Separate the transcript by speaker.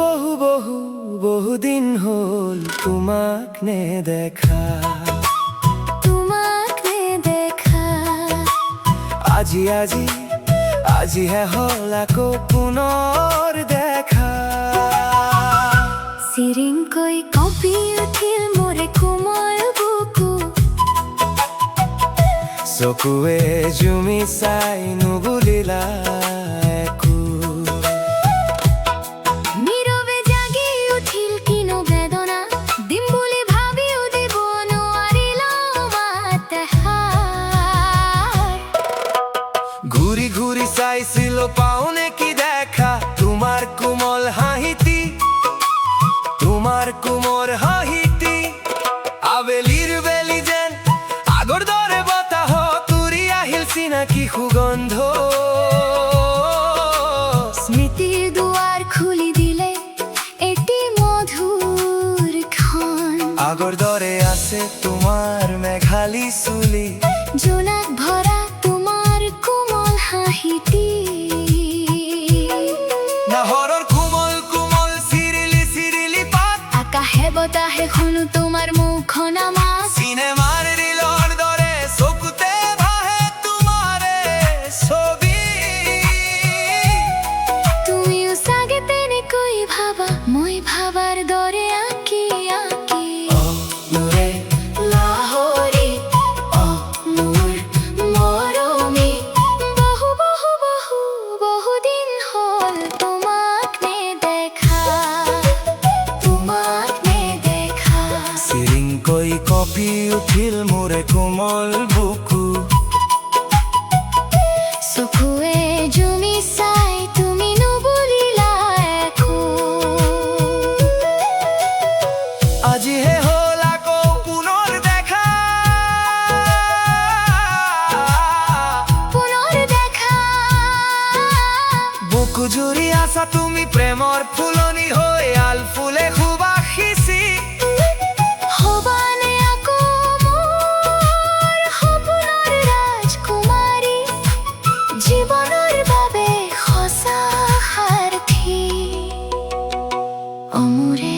Speaker 1: বহু বহু বহুদিন হল তোমাক নেদেখা,
Speaker 2: তোমাক নেদেখা।
Speaker 1: আজি আজি আজিহে হল আকৌ পুনৰ দেখা।
Speaker 2: চিৰিংকৈ কঁপি উঠিল মোৰে কোমল বুকু,
Speaker 1: চকুৱে জুমি চাই নুবুলিলা একো।
Speaker 2: নীৰৱে জাগি উঠিল কিনো বেদনা, দিম বুলি ভাবিও দিব নোৱাৰিলা মাত এষাৰ।
Speaker 1: ঘূৰি ঘূৰি চাইছিলো পাও নেকি দেখা তোমাৰ কোমল হাঁহিটি, তোমাৰ কোমল হাঁহিটি। আবেলিৰ বেলি যেন আগৰ দৰে বতাহত উৰি আহিল চিনাকি সুগন্ধ।
Speaker 2: স্মৃতিৰ দুৱাৰ খুলি দিলে এটি মধুৰ ক্ষণ,
Speaker 1: আগৰ দৰে আছে তোমাৰ মেঘালী চুলি,
Speaker 2: জোনাক ভৰা তোমাৰ কোমল হাঁহিটি।
Speaker 1: নাহৰৰ কোমল কোমল চিৰিলি চিৰিলি পাত,
Speaker 2: আকাশে বতাহে শুনো তোমাৰ মুখখন আমাৰ।
Speaker 1: চিনেমাৰ ৰিলৰ দৰে চকুতে ভাহে তোমাৰে ছবি।
Speaker 2: তুমিও চাগে তেনেকৈ ভাবা, মই ভাবাৰ দৰে আঁকি আঁকি।
Speaker 1: মোৰে
Speaker 2: লাহৰি মোৰ মৰমী, বহু বহু বহু বহুদিন হ'ল তোমাক নেদেখা, তোমাক নেদেখা।
Speaker 1: চিৰিংকৈ কঁপি উঠিল মোৰে কোমল বুকু,
Speaker 2: চকুৱে জুমি চাই তুমি নুবুলিলা একো।
Speaker 1: আজিহে হ'ল আকৌ পুনৰ দেখা,
Speaker 2: পুনৰ দেখা।
Speaker 1: বুকু জুৰি আছা তুমি প্ৰেমৰ ফুলনি হৈ আল ফুলে সুবাসিছি।
Speaker 2: হবানে আকৌ মোৰ সপোনৰ ৰাজকুমাৰী, জীৱনৰ বাবে সঁচা সাৰথী। অমোৰে